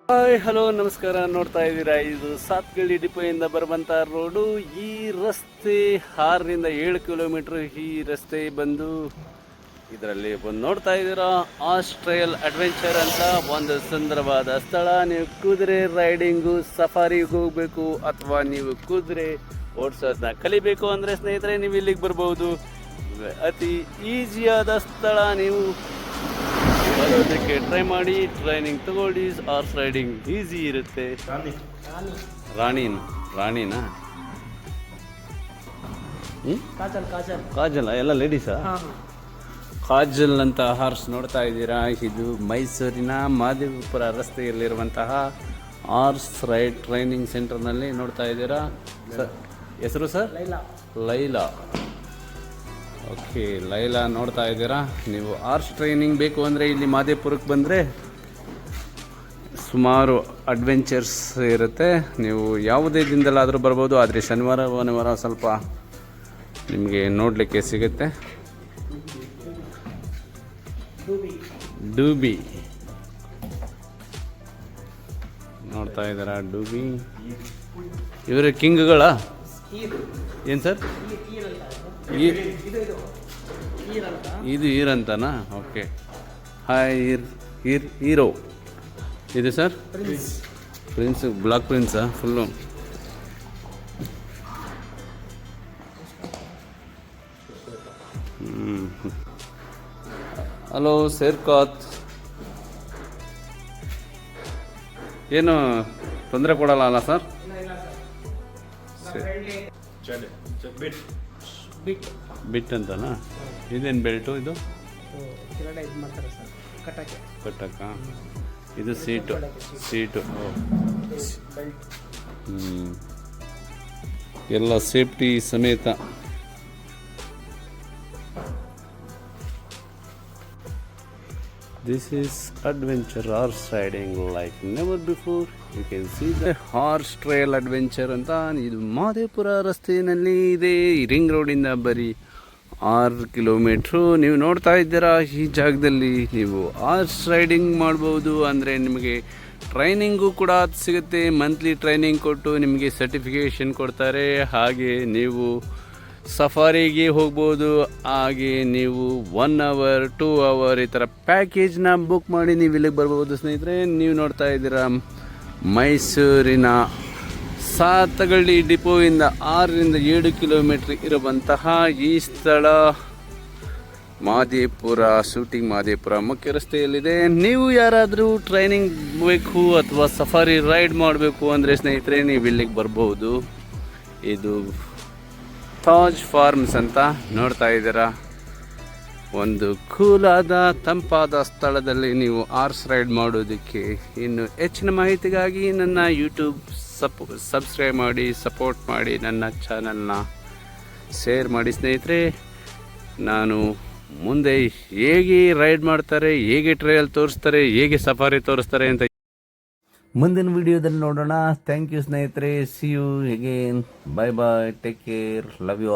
Hi hello ನಮಸ್ಕಾರ. ನೋಡ್ತಾ ಇದ್ದೀರಾ, ಇದು ಸಾತ್ಗಳ್ಳಿ ಡಿಪೋಯಿಂದ ಬರುವಂಥ ರೋಡು. ಈ ರಸ್ತೆ 6 ರಿಂದ 7 ಕಿಲೋಮೀಟರ್. ಈ ರಸ್ತೆ ಬಂದು ಇದರಲ್ಲಿ ಬಂದು ನೋಡ್ತಾ ಇದ್ದೀರಾ, ಆಸ್ಟ್ರೇಲ್ ಅಡ್ವೆಂಚರ್ ಅಂತ ಒಂದು ಸುಂದರವಾದ ಸ್ಥಳ. ನೀವು ಕುದುರೆ ರೈಡಿಂಗು ಸಫಾರಿಗೆ ಹೋಗಬೇಕು ಅಥವಾ ನೀವು ಕುದುರೆ ಓಡಿಸೋದನ್ನ ಕಲಿಬೇಕು ಅಂದರೆ ಸ್ನೇಹಿತರೆ ನೀವು ಇಲ್ಲಿಗೆ ಬರ್ಬೋದು. ಅತಿ ಈಸಿಯಾದ ಸ್ಥಳ. ನೀವು ಬರೋದಕ್ಕೆ ಟ್ರೈ ಮಾಡಿ, ಟ್ರೈನಿಂಗ್ ತಗೊಳ್ಳಿ. ಹಾರ್ಸ್ ರೈಡಿಂಗ್ ಈಸಿ ಇರುತ್ತೆ. ರಾಣಿನಾ ಕಾಜಲ್ ಎಲ್ಲ ಲೇಡೀಸಾ? ಕಾಜಲ್ ಅಂತ ಹಾರ್ಸ್ ನೋಡ್ತಾ ಇದ್ದೀರಾ. ಇದು ಮೈಸೂರಿನ ಮಹದೇವಪುರ ರಸ್ತೆಯಲ್ಲಿರುವಂತಹ ಹಾರ್ಸ್ ರೈಡ್ ಟ್ರೈನಿಂಗ್ ಸೆಂಟರ್ನಲ್ಲಿ ನೋಡ್ತಾ ಇದ್ದೀರಾ. ಹೆಸರು ಸರ್? ಲೈಲಾ. ಓಕೆ, ಲೈಲಾ ನೋಡ್ತಾ ಇದ್ದೀರಾ. ನೀವು ಹಾರ್ಸ್ ಟ್ರೈನಿಂಗ್ ಬೇಕು ಅಂದರೆ ಇಲ್ಲಿ ಮಹದೇವಪುರಕ್ಕೆ ಬಂದರೆ ಸುಮಾರು ಅಡ್ವೆಂಚರ್ಸ್ ಇರುತ್ತೆ. ನೀವು ಯಾವುದೇ ದಿನದಲ್ಲಾದರೂ ಬರ್ಬೋದು. ಆದರೆ ಶನಿವಾರ ಸ್ವಲ್ಪ ನಿಮಗೆ ನೋಡಲಿಕ್ಕೆ ಸಿಗುತ್ತೆ. ಡೂಬಿ ನೋಡ್ತಾ ಇದ್ದೀರಾ. ಡೂಬಿ ಇವರ ಕಿಂಗ್ಗಳ ಏನು ಸರ್? ಇದು ಈರಂತನಾ? ಓಕೆ. ಹಾಯ್ ಹೀರೋ ಇದು ಸರ್? ಪ್ರಿನ್ಸ್ ಬ್ಲಾಕ್ ಪ್ರಿನ್ಸಾ ಫುಲ್ಲು? ಹಲೋ ಸೇರ್ಕಾತ್. ಏನು ತೊಂದರೆ ಕೊಡಲ್ಲ ಅಲ್ಲ ಸರ್? ಬಿಟ್ ಅಂತನಾ? ಇದೇನು ಬೆಲ್ಟು? ಇದು ಕಟ್ಟಕ್ಕ. ಇದು ಸೀಟು. ಎಲ್ಲ ಸೇಫ್ಟಿ ಸಮೇತ. This is adventure horse riding like never before. You can see the horse trail adventure ಅಂತ. ಇದು ಮಹದೇವಪುರ ರಸ್ತೆಯಲ್ಲಿ ಇದೆ. ರಿಂಗ್ ರೋಡಿಂದ ಬರೀ 6 ಕಿಲೋಮೀಟ್ರು. ನೀವು ನೋಡ್ತಾ ಇದ್ದೀರಾ, ಈ ಜಾಗದಲ್ಲಿ ನೀವು ಹಾರ್ಸ್ ರೈಡಿಂಗ್ ಮಾಡ್ಬೋದು. ಅಂದರೆ ನಿಮಗೆ ಟ್ರೈನಿಂಗು ಕೂಡ ಸಿಗುತ್ತೆ. ಮಂತ್ಲಿ ಟ್ರೈನಿಂಗ್ ಕೊಟ್ಟು ನಿಮಗೆ ಸರ್ಟಿಫಿಕೇಷನ್ ಕೊಡ್ತಾರೆ. ಹಾಗೆ ನೀವು ಸಫಾರಿಗೆ ಹೋಗ್ಬೋದು. ಹಾಗೆ ನೀವು 1 ಅವರ್ 2 ಅವರ್ ಈ ಥರ ಪ್ಯಾಕೇಜ್ನ ಬುಕ್ ಮಾಡಿ ನೀವು ಇಲ್ಲಿಗೆ ಬರ್ಬೋದು. ಸ್ನೇಹಿತರೆ ನೀವು ನೋಡ್ತಾ ಇದ್ದೀರಾ, ಮೈಸೂರಿನ ಸಾತಗಳ್ಳಿ ಡಿಪೋಯಿಂದ 6 ರಿಂದ 7 ಕಿಲೋಮೀಟ್ರ್ ಇರುವಂತಹ ಈ ಸ್ಥಳ ಮಹದೇವಪುರ, ಶೂಟಿಂಗ್ ಮಹದೇವಪುರ ಮುಖ್ಯ ರಸ್ತೆಯಲ್ಲಿದೆ. ನೀವು ಯಾರಾದರೂ ಟ್ರೈನಿಂಗ್ ಬೇಕು ಅಥವಾ ಸಫಾರಿ ರೈಡ್ ಮಾಡಬೇಕು ಅಂದರೆ ಸ್ನೇಹಿತರೆ ನೀವು ಇಲ್ಲಿಗೆ ಬರ್ಬೋದು. ಇದು ತಾಜ್ ಫಾರ್ಮ್ಸ್ ಅಂತ ನೋಡ್ತಾ ಇದ್ದೀರಾ. ಒಂದು ಕೂಲಾದ ತಂಪಾದ ಸ್ಥಳದಲ್ಲಿ ನೀವು ಹಾರ್ಸ್ ರೈಡ್ ಮಾಡೋದಕ್ಕೆ. ಇನ್ನು ಹೆಚ್ಚಿನ ಮಾಹಿತಿಗಾಗಿ ನನ್ನ ಯೂಟ್ಯೂಬ್ ಸಬ್ಸ್ಕ್ರೈಬ್ ಮಾಡಿ, ಸಪೋರ್ಟ್ ಮಾಡಿ, ನನ್ನ ಚಾನಲ್ನ ಶೇರ್ ಮಾಡಿ ಸ್ನೇಹಿತರೆ. ನಾನು ಮುಂದೆ ಹೇಗೆ ರೈಡ್ ಮಾಡ್ತಾರೆ, ಹೇಗೆ ಟ್ರಯಲ್ ತೋರಿಸ್ತಾರೆ, ಹೇಗೆ ಸಫಾರಿ ತೋರಿಸ್ತಾರೆ ಅಂತ ಮುಂದಿನ ವಿಡಿಯೋದಲ್ಲಿ ನೋಡೋಣ. ಥ್ಯಾಂಕ್ ಯು ಸ್ನೇಹಿತರೆ. See you again. Bye bye. Take care. Love you all.